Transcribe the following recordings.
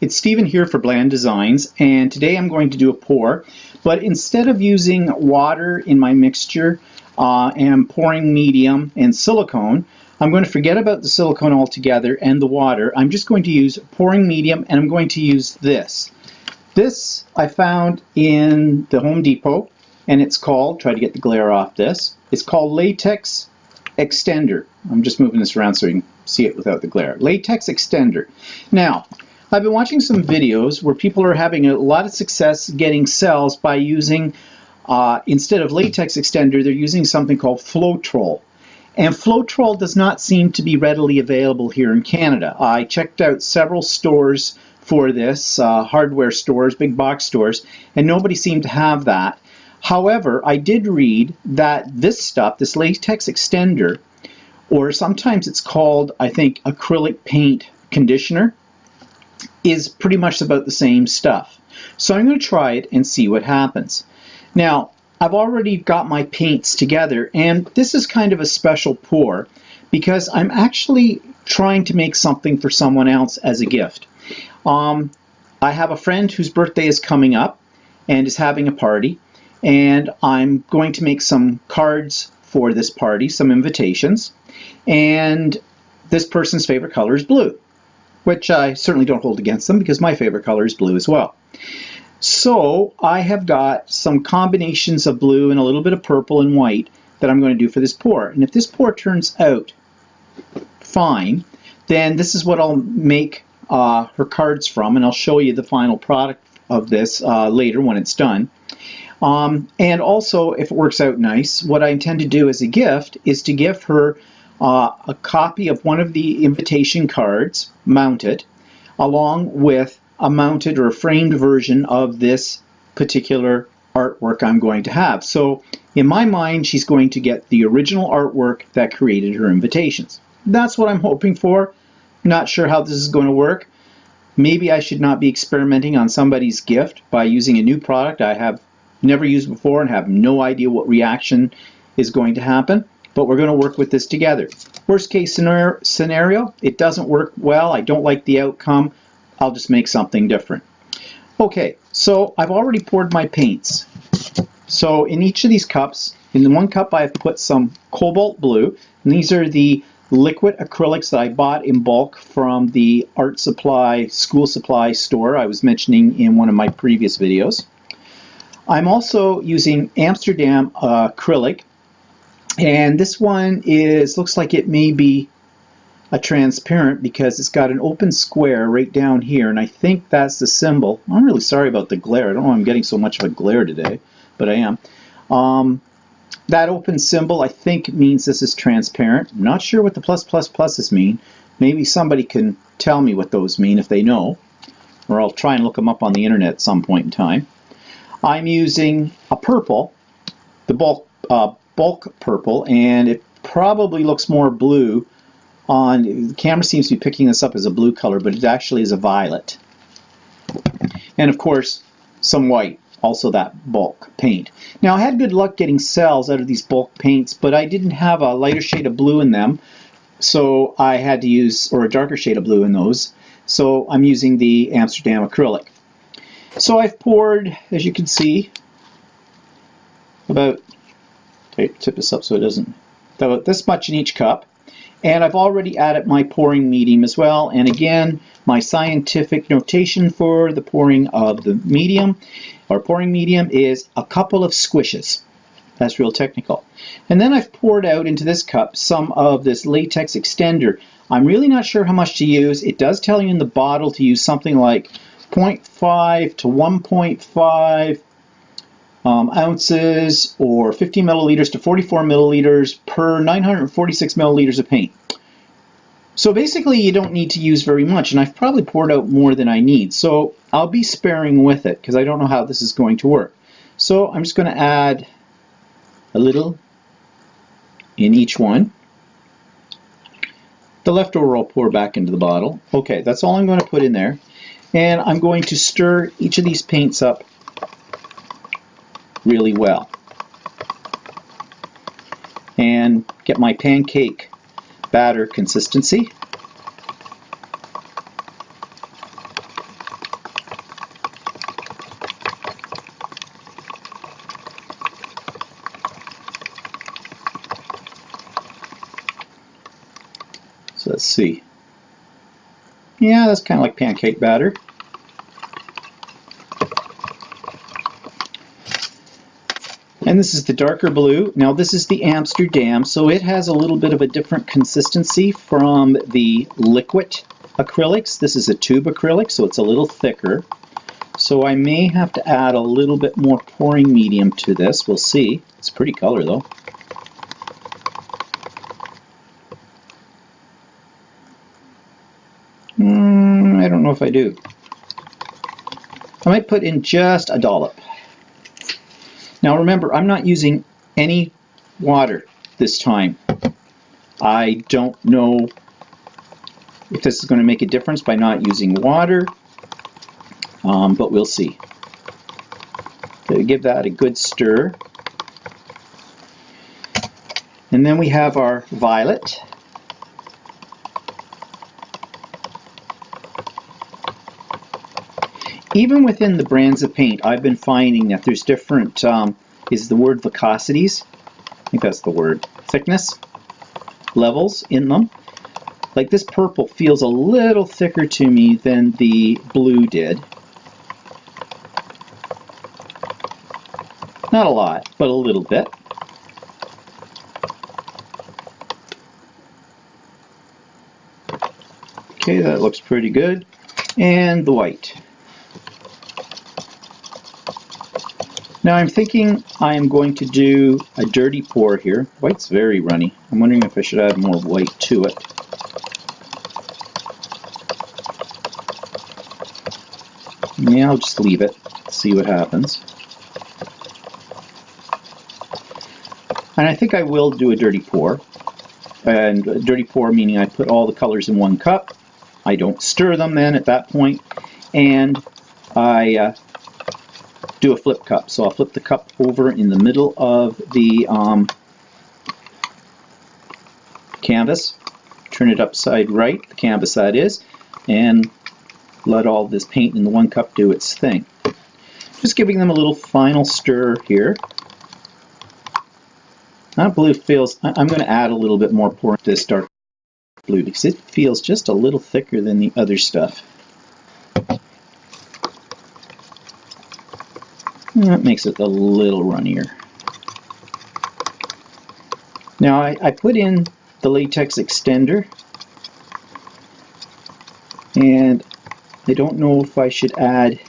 it's Stephen here for Bland Designs, and today I'm going to do a pour, but instead of using water in my mixture and pouring medium and silicone, I'm going to forget about the silicone altogether and the water. I'm just going to use pouring medium, and I'm going to use this. This I found in the Home Depot, and it's called, try to get the glare off this, it's called Latex Extender. I'm just moving this around so you can see it without the glare. Latex Extender. Now, I've been watching some videos where people are having a lot of success getting cells by using, instead of latex extender, they're using something called Floetrol. And Floetrol does not seem to be readily available here in Canada. I checked out several stores for this, hardware stores, big box stores, and nobody seemed to have that. However, I did read that this stuff, this latex extender, or sometimes it's called, I think, acrylic paint conditioner, is pretty much about the same stuff. So I'm going to try it and see what happens. Now, I've already got my paints together, and this is kind of a special pour because I'm actually trying to make something for someone else as a gift. I have a friend whose birthday is coming up and is having a party, and I'm going to make some cards for this party, some invitations, and this person's favorite color is blue, which I certainly don't hold against them because my favorite color is blue as well. So I have got some combinations of blue and a little bit of purple and white that I'm going to do for this pour. And if this pour turns out fine, then this is what I'll make her cards from, and I'll show you the final product of this later when it's done. And also, if it works out nice, what I intend to do as a gift is to give her a copy of one of the invitation cards mounted, along with a mounted or a framed version of this particular artwork I'm going to have. So in my mind, she's going to get the original artwork that created her invitations. That's what I'm hoping for. Not sure how this is going to work. Maybe I should not be experimenting on somebody's gift by using a new product I have never used before and have no idea what reaction is going to happen. But we're going to work with this together. Worst case scenario, it doesn't work well, I don't like the outcome, I'll just make something different. Okay, so I've already poured my paints. So in each of these cups, in the one cup I've put some cobalt blue, and these are the liquid acrylics that I bought in bulk from the art supply, school supply store I was mentioning in one of my previous videos. I'm also using Amsterdam acrylic, and this one looks like it may be a transparent because it's got an open square right down here, and I think that's the symbol. I'm really sorry about the glare. I don't know why I'm getting so much of a glare today, but I am. That open symbol I think means this is transparent. I'm not sure what the pluses mean. Maybe somebody can tell me what those mean if they know, or I'll try and look them up on the internet at some point in time. I'm using a purple, the bulk purple, and it probably looks more blue on, the camera seems to be picking this up as a blue color, but it actually is a violet. And of course, some white, also that bulk paint. Now I had good luck getting cells out of these bulk paints, but I didn't have a lighter shade of blue in them, so I had to use, or a darker shade of blue in those, so I'm using the Amsterdam acrylic. So I've poured, as you can see, about, tip this up so it doesn't, about this much in each cup. And I've already added my pouring medium as well. And again, my scientific notation for the pouring of the medium, or pouring medium, is a couple of squishes. That's real technical. And then I've poured out into this cup some of this latex extender. I'm really not sure how much to use. It does tell you in the bottle to use something like 0.5 to 1.5 ounces, or 50 milliliters to 44 milliliters per 946 milliliters of paint. So basically you don't need to use very much, and I've probably poured out more than I need, so I'll be sparing with it because I don't know how this is going to work. So I'm just going to add a little in each one. The leftover I'll pour back into the bottle. Okay, that's all I'm going to put in there, and I'm going to stir each of these paints up really well and get my pancake batter consistency. So let's see. Yeah, that's kind of like pancake batter. And this is the darker blue. Now this is the Amsterdam, so it has a little bit of a different consistency from the liquid acrylics. This is a tube acrylic, so it's a little thicker. So I may have to add a little bit more pouring medium to this. We'll see. It's a pretty color though. I don't know if I do. I might put in just a dollop. Now remember, I'm not using any water this time. I don't know if this is going to make a difference by not using water, but we'll see. So give that a good stir. And then we have our violet. Even within the brands of paint, I've been finding that there's different, is the word viscosities? I think that's the word. Thickness levels in them. Like this purple feels a little thicker to me than the blue did. Not a lot, but a little bit. Okay, that looks pretty good. And the white. Now I'm thinking I'm going to do a dirty pour here. White's very runny. I'm wondering if I should add more white to it. Yeah, I'll just leave it, see what happens. And I think I will do a dirty pour. And a dirty pour meaning I put all the colors in one cup. I don't stir them then at that point. And I do a flip cup. So I'll flip the cup over in the middle of the canvas, turn it upside right, the canvas that is, and let all this paint in the one cup do its thing. Just giving them a little final stir here. That blue feels, I'm going to add a little bit more pour to this dark blue because it feels just a little thicker than the other stuff. That makes it a little runnier. Now I put in the latex extender, and I don't know if I should add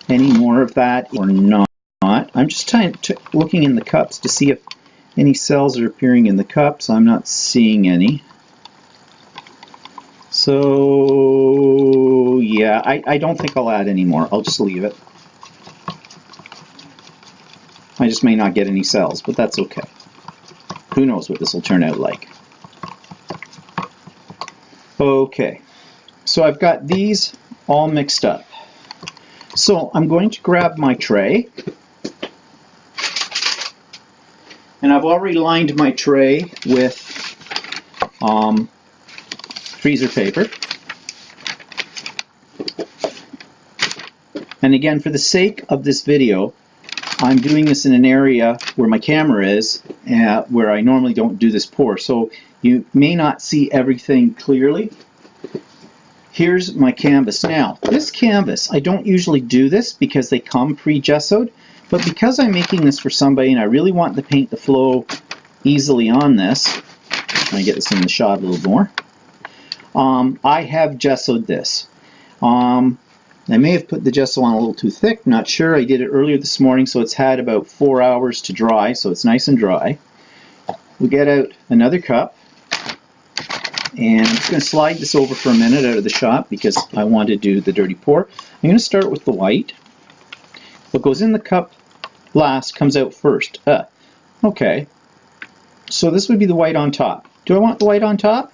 any more of that or not. I'm just looking in the cups to see if any cells are appearing in the cups. I'm not seeing any. So yeah, I don't think I'll add any more. I'll just leave it. I just may not get any cells, but that's okay. Who knows what this will turn out like. Okay, so I've got these all mixed up. So I'm going to grab my tray. And I've already lined my tray with freezer paper. And again, for the sake of this video, I'm doing this in an area where my camera is, where I normally don't do this pour. So you may not see everything clearly. Here's my canvas. Now, this canvas, I don't usually do this because they come pre-gessoed, but because I'm making this for somebody and I really want the paint to flow easily on this, let me get this in the shot a little more, I have gessoed this. I may have put the gesso on a little too thick, not sure. I did it earlier this morning, so it's had about 4 hours to dry, so it's nice and dry. We'll get out another cup, and I'm just going to slide this over for a minute out of the shot because I want to do the dirty pour. I'm going to start with the white. What goes in the cup last comes out first. Okay, so this would be the white on top. Do I want the white on top?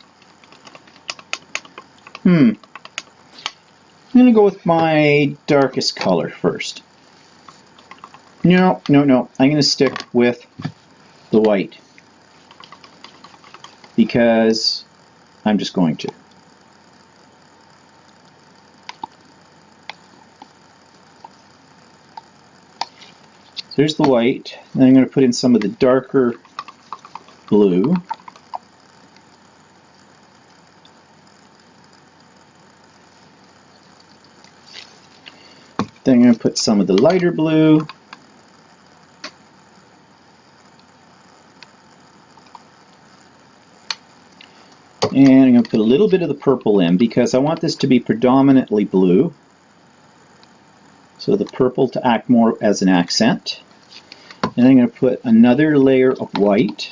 I'm going to go with my darkest color first. No. I'm going to stick with the white because I'm just going to. So here's the white. Then I'm going to put in some of the darker blue. Then I'm going to put some of the lighter blue. And I'm going to put a little bit of the purple in because I want this to be predominantly blue. So the purple to act more as an accent. And I'm going to put another layer of white.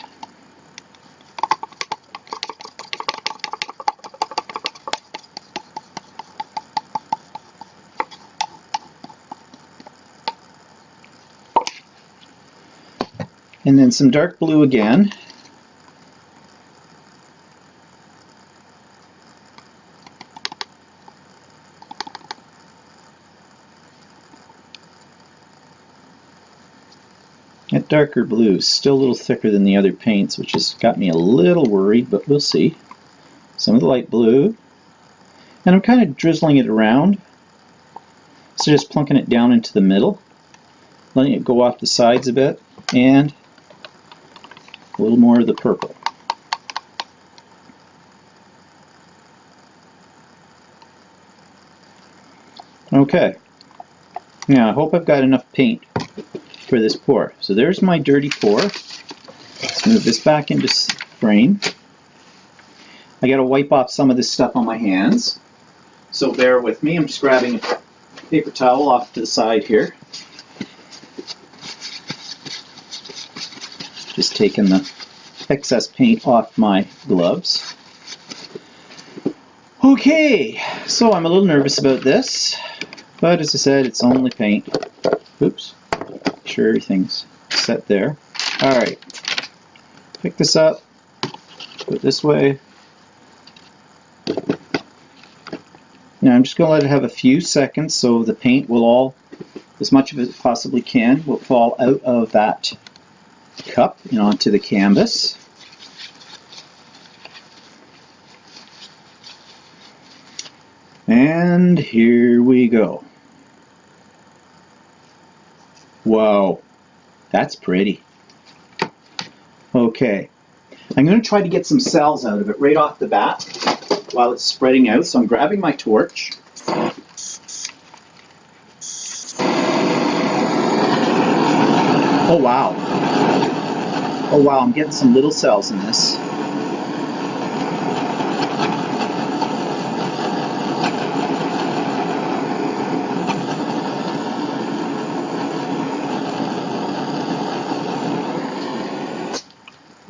And then some dark blue again. That darker blue is still a little thicker than the other paints, which has got me a little worried, but we'll see. Some of the light blue. And I'm kind of drizzling it around. So just plunking it down into the middle, letting it go off the sides a bit, and a little more of the purple. Okay. Now I hope I've got enough paint for this pour. So there's my dirty pour. Let's move this back into frame. I got to wipe off some of this stuff on my hands, so bear with me. I'm just grabbing a paper towel off to the side here. Just taking the excess paint off my gloves. Okay, so I'm a little nervous about this, but as I said, it's only paint. Oops. Sure everything's set there. Alright, pick this up, put it this way. Now I'm just going to let it have a few seconds so the paint will all, as much of it as possibly can, will fall out of that cup and onto the canvas. And here we go. Whoa, that's pretty. Okay, I'm going to try to get some cells out of it right off the bat while it's spreading out. So I'm grabbing my torch. Oh wow. Oh wow, I'm getting some little cells in this.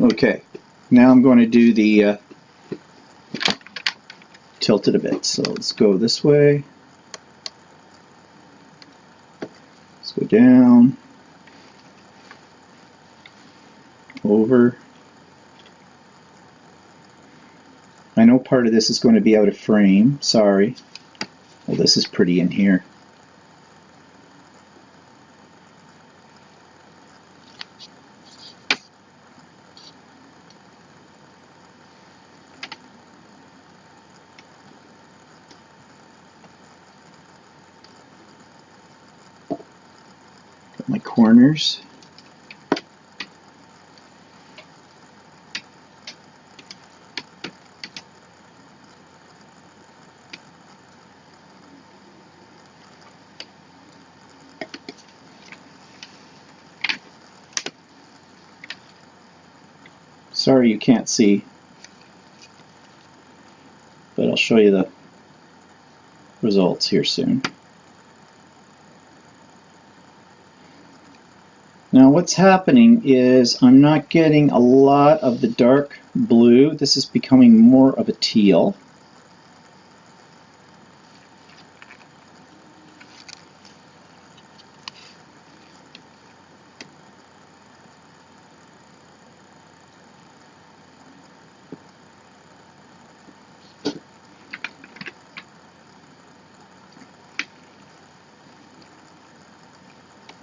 Okay, now I'm going to do the tilt it a bit. So let's go this way. Let's go down, over. I know part of this is going to be out of frame, sorry. Well, this is pretty in here. Got my corners. Sorry you can't see, but I'll show you the results here soon. Now what's happening is I'm not getting a lot of the dark blue. This is becoming more of a teal.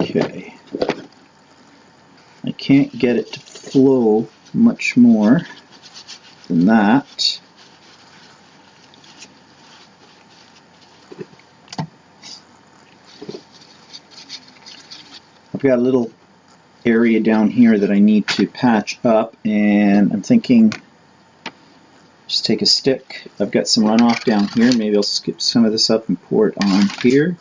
Okay, I can't get it to flow much more than that. I've got a little area down here that I need to patch up, and I'm thinking just take a stick. I've got some runoff down here. Maybe I'll skip some of this up and pour it on here.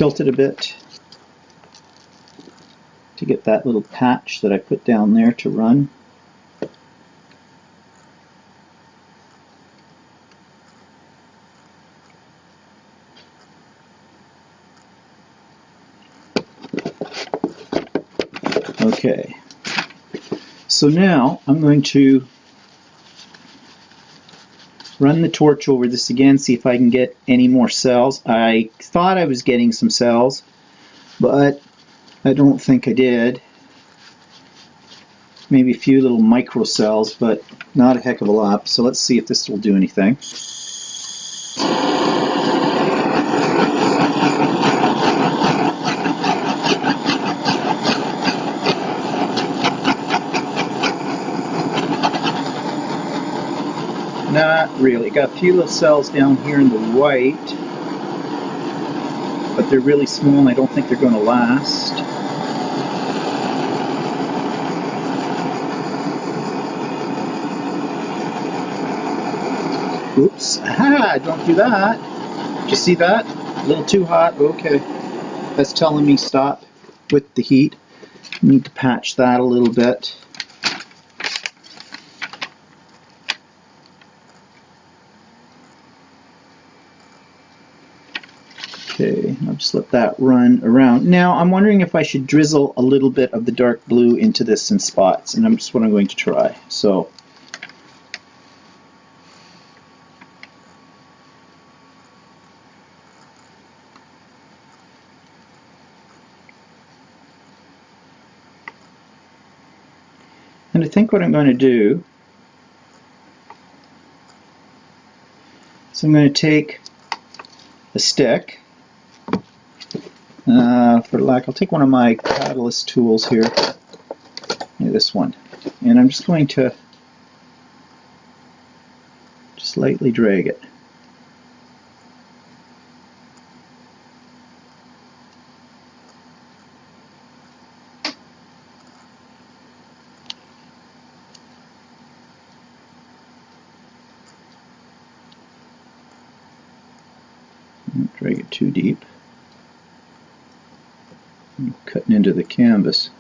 tilt it a bit to get that little patch that I put down there to run. Okay, so now I'm going to run the torch over this again, see if I can get any more cells. I thought I was getting some cells, but I don't think I did. Maybe a few little micro cells, but not a heck of a lot. So let's see if this will do anything. Not really. Got a few little cells down here in the white, but they're really small and I don't think they're going to last. Oops. Aha! Don't do that. Did you see that? A little too hot. Okay. That's telling me stop with the heat. Need to patch that a little bit. Okay, I'll just let that run around. Now I'm wondering if I should drizzle a little bit of the dark blue into this in spots, and that's what I'm going to try. So and I think what I'm going to do is I'm going to take a stick. I'll take one of my catalyst tools here, this one, and I'm just going to just lightly drag it. Don't drag it too deep. I'm cutting into the canvas.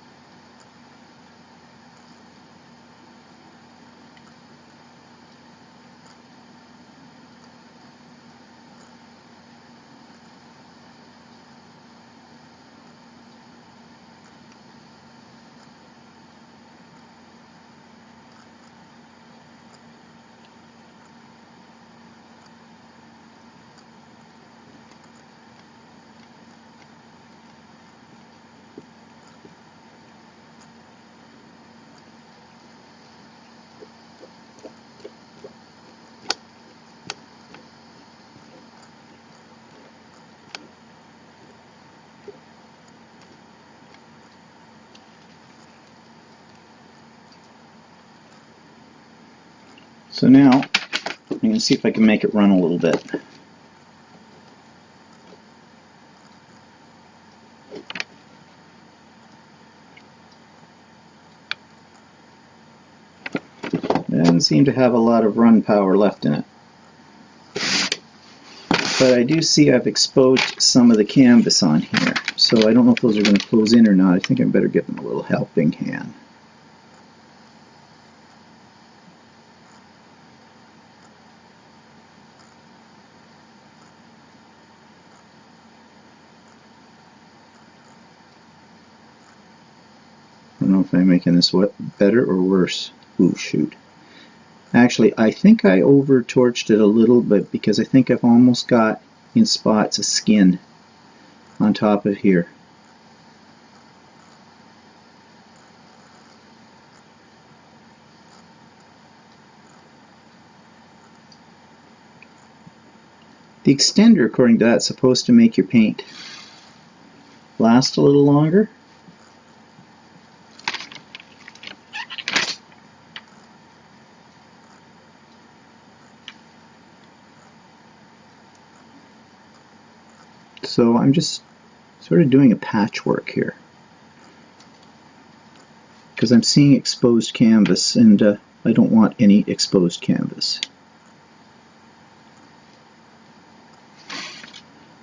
So now I'm going to see if I can make it run a little bit. It doesn't seem to have a lot of run power left in it. But I do see I've exposed some of the canvas on here. So I don't know if those are going to close in or not. I think I better give them a little helping hand. I don't know if I'm making this better or worse. Ooh, shoot. Actually, I think I over-torched it a little bit because I think I've almost got, in spots, a skin on top of here. The extender, according to that, is supposed to make your paint last a little longer. So I'm just sort of doing a patchwork here because I'm seeing exposed canvas and I don't want any exposed canvas.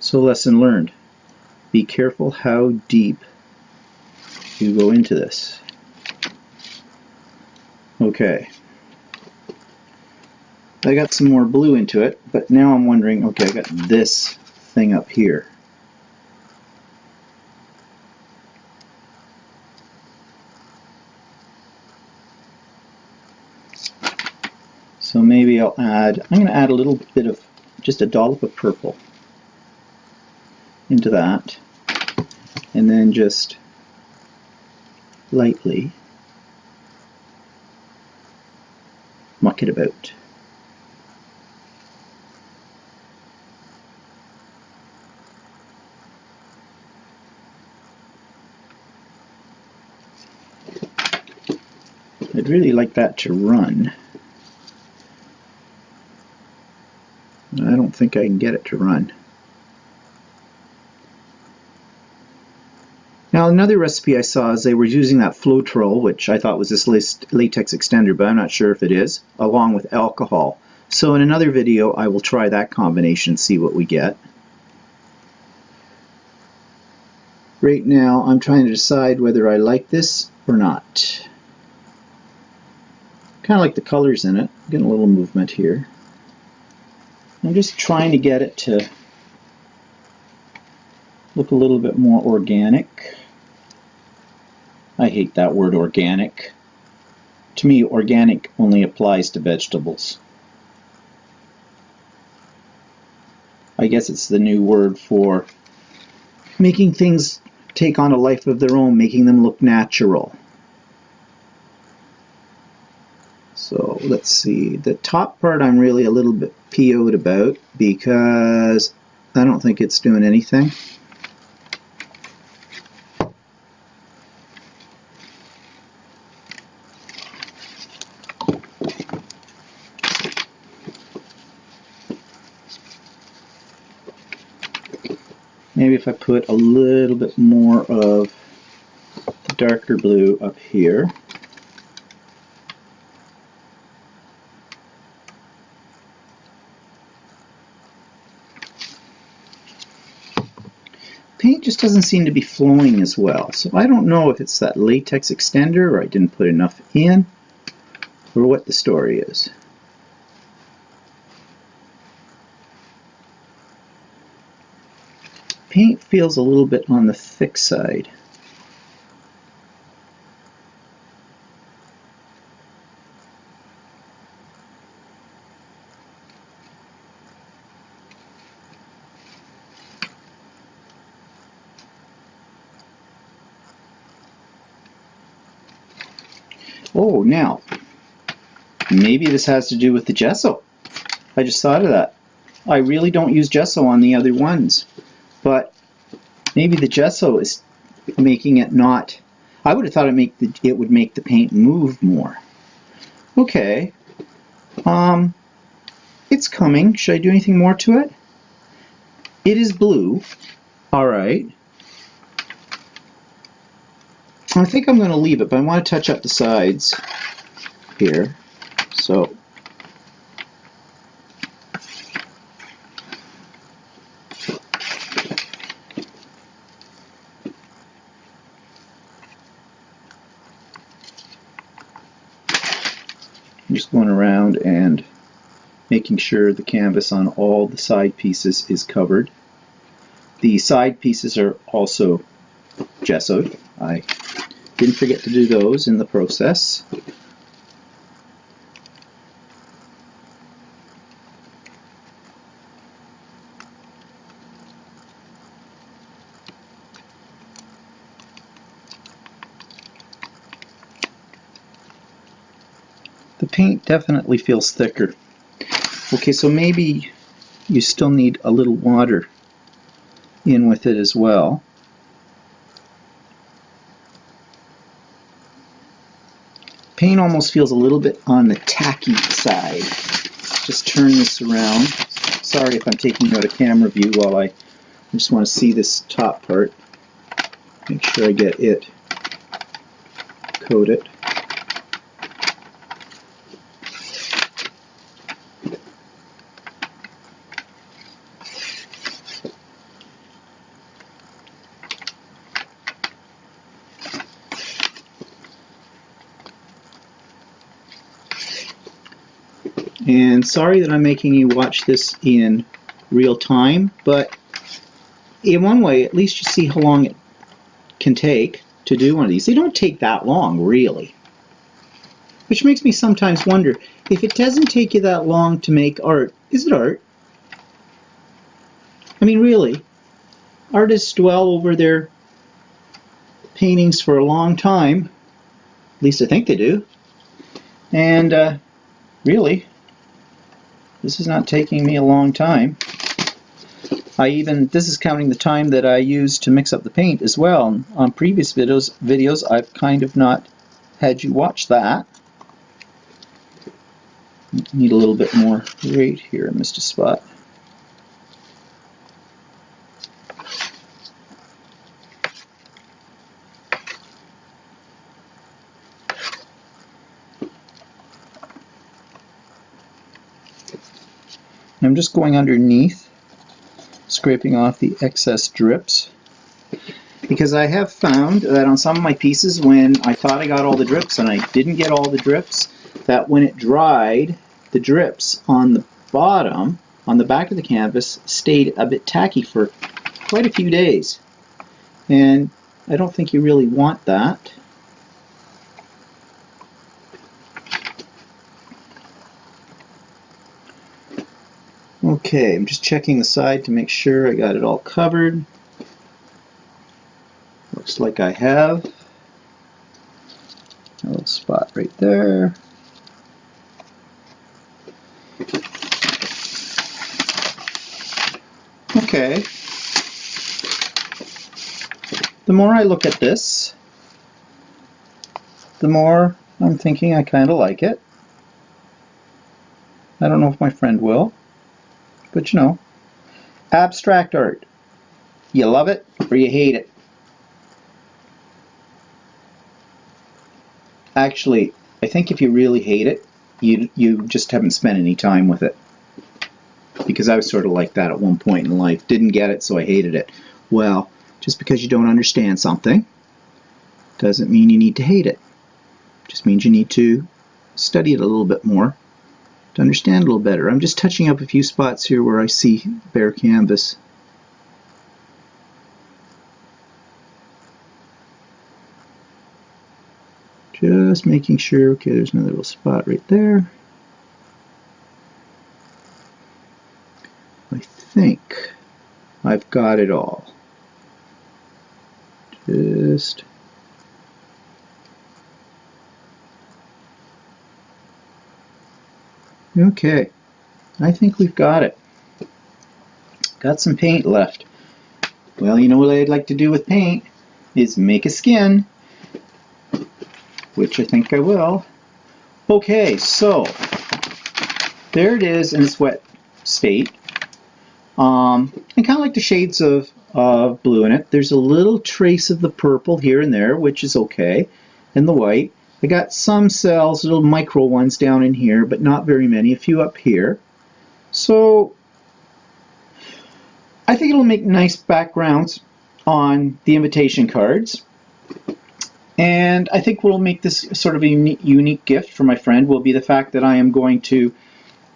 So lesson learned. be careful how deep you go into this. Okay. I got some more blue into it, but now I'm wondering, okay, I got this thing up here. So maybe I'm going to add a little bit of, just a dollop of purple into that, and then just lightly muck it about. I'd really like that to run. I don't think I can get it to run. Now another recipe I saw is they were using that Floetrol, which I thought was this latex extender, but I'm not sure if it is, along with alcohol. So in another video I will try that combination and see what we get. Right now I'm trying to decide whether I like this or not. Kind of like the colors in it. Getting a little movement here. I'm just trying to get it to look a little bit more organic. I hate that word organic. To me, organic only applies to vegetables. I guess it's the new word for making things take on a life of their own, making them look natural. So let's see, the top part I'm really a little bit PO'd about because I don't think it's doing anything. Maybe if I put a little bit more of the darker blue up here. Paint just doesn't seem to be flowing as well, so I don't know if it's that latex extender or I didn't put enough in or what the story is. Paint feels a little bit on the thick side. Oh, now, maybe this has to do with the gesso. I just thought of that. I really don't use gesso on the other ones, but maybe the gesso is making it not... I would have thought it would make the paint move more. Okay. It's coming. Should I do anything more to it? It is blue. All right. I think I'm going to leave it, but I want to touch up the sides here. So I'm just going around and making sure the canvas on all the side pieces is covered. The side pieces are also gessoed. I didn't forget to do those in the process. The paint definitely feels thicker. Okay, so maybe you still need a little water in with it as well. Paint almost feels a little bit on the tacky side. Just turn this around. Sorry if I'm taking out a camera view while I just want to see this top part. Make sure I get it coated. And sorry that I'm making you watch this in real time, but in one way, at least you see how long it can take to do one of these. They don't take that long, really. Which makes me sometimes wonder, if it doesn't take you that long to make art, is it art? I mean, really, artists dwell over their paintings for a long time. At least I think they do. And really, this is not taking me a long time. This is counting the time that I used to mix up the paint as well. On previous videos, I've kind of not had you watch that. Need a little bit more right here. I missed a spot. I'm just going underneath, scraping off the excess drips, because I have found that on some of my pieces, when I thought I got all the drips and I didn't get all the drips, that when it dried, the drips on the bottom, on the back of the canvas, stayed a bit tacky for quite a few days. And I don't think you really want that. Okay, I'm just checking the side to make sure I got it all covered. Looks like I have. A little spot right there. Okay. The more I look at this, the more I'm thinking I kind of like it. I don't know if my friend will. But you know, abstract art. You love it or you hate it. Actually, I think if you really hate it, you just haven't spent any time with it. Because I was sort of like that at one point in life. Didn't get it, so I hated it. Well, just because you don't understand something doesn't mean you need to hate it. It just means you need to study it a little bit more to understand a little better. I'm just touching up a few spots here where I see bare canvas. Just making sure, okay, there's another little spot right there. I think I've got it all. Just okay, I think we've got it. Got some paint left. Well, you know what I'd like to do with paint is make a skin, which I think I will. Okay, so there it is in its wet state. I kind of like the shades of blue in it. There's a little trace of the purple here and there, which is okay, and the white. I got some cells, little micro ones down in here, but not very many, a few up here. So I think it'll make nice backgrounds on the invitation cards. And I think what will make this sort of a unique gift for my friend will be the fact that I am going to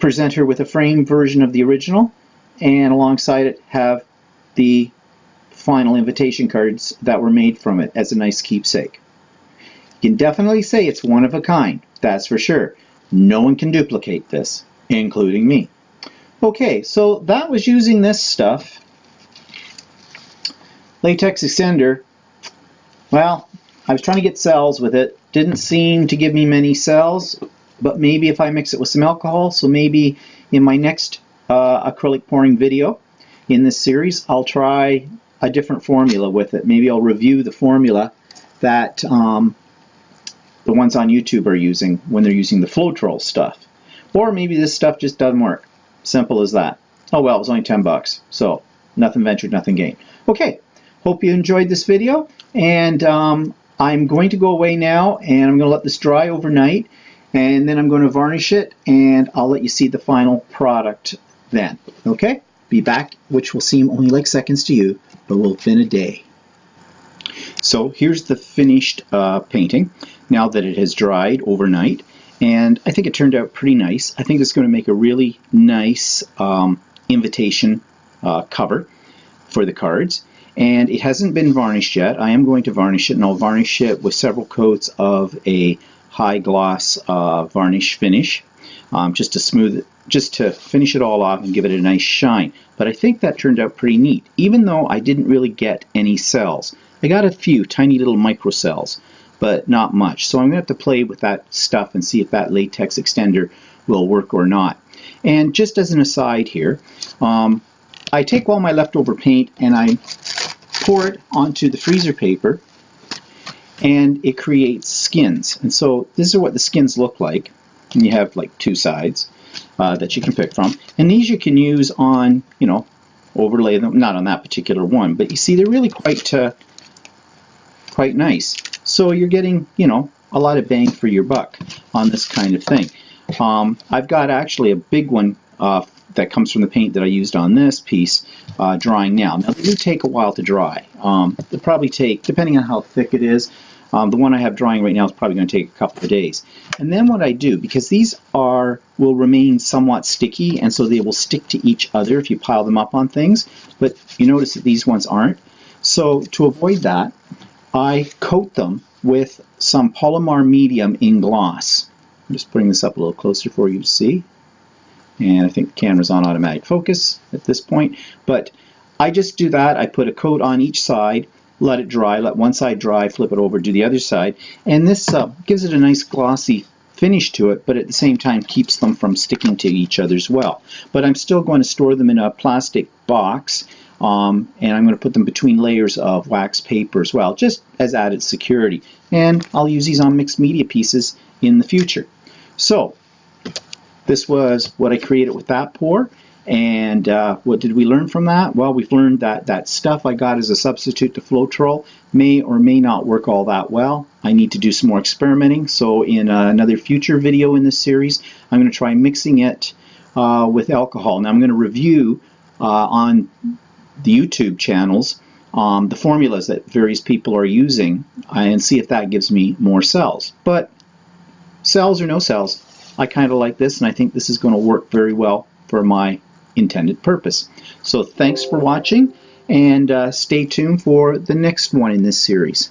present her with a framed version of the original, and alongside it have the final invitation cards that were made from it as a nice keepsake. You can definitely say it's one of a kind, that's for sure. No one can duplicate this, including me. Okay, so that was using this stuff. Latex extender. Well, I was trying to get cells with it. Didn't seem to give me many cells, but maybe if I mix it with some alcohol, so maybe in my next acrylic pouring video in this series, I'll try a different formula with it. Maybe I'll review the formula that the ones on YouTube are using when they're using the Floetrol stuff. Or maybe this stuff just doesn't work. Simple as that. Oh well, it was only 10 bucks. So, nothing ventured, nothing gained. Okay, hope you enjoyed this video. And I'm going to go away now, and I'm going to let this dry overnight. And then I'm going to varnish it, and I'll let you see the final product then. Okay? Be back, which will seem only like seconds to you, but will have been a day. So here's the finished painting now that it has dried overnight, and I think it turned out pretty nice. I think it's going to make a really nice invitation cover for the cards. And it hasn't been varnished yet. I am going to varnish it, and I'll varnish it with several coats of a high gloss varnish finish, just to smooth it, just to finish it all off and give it a nice shine. But I think that turned out pretty neat, even though I didn't really get any cells. I got a few tiny little micro cells, but not much. So I'm going to have to play with that stuff and see if that latex extender will work or not. And just as an aside here, I take all my leftover paint and I pour it onto the freezer paper, and it creates skins. And so this is what the skins look like. And you have like two sides that you can pick from. And these you can use on, you know, overlay them, not on that particular one, but you see they're really quite nice. So you're getting, you know, a lot of bang for your buck on this kind of thing. I've got actually a big one that comes from the paint that I used on this piece drying now. Now they do take a while to dry. They'll probably take, depending on how thick it is, the one I have drying right now is probably going to take a couple of days. And then what I do, because these will remain somewhat sticky, and so they will stick to each other if you pile them up on things, but you notice that these ones aren't. So to avoid that, I coat them with some polymer medium in gloss. I'm just putting this up a little closer for you to see. And I think the camera's on automatic focus at this point. But I just do that. I put a coat on each side, let it dry, let one side dry, flip it over, do the other side. And this gives it a nice glossy finish to it, but at the same time keeps them from sticking to each other as well. But I'm still going to store them in a plastic box, and I'm going to put them between layers of wax paper as well, just as added security. And I'll use these on mixed media pieces in the future. So this was what I created with that pour. And what did we learn from that? Well, we've learned that that stuff I got as a substitute to Floetrol may or may not work all that well. I need to do some more experimenting. So in another future video in this series, I'm going to try mixing it with alcohol. Now I'm going to review on the YouTube channels the formulas that various people are using and see if that gives me more cells. But cells or no cells, I kind of like this, and I think this is going to work very well for my intended purpose. So thanks for watching, and stay tuned for the next one in this series.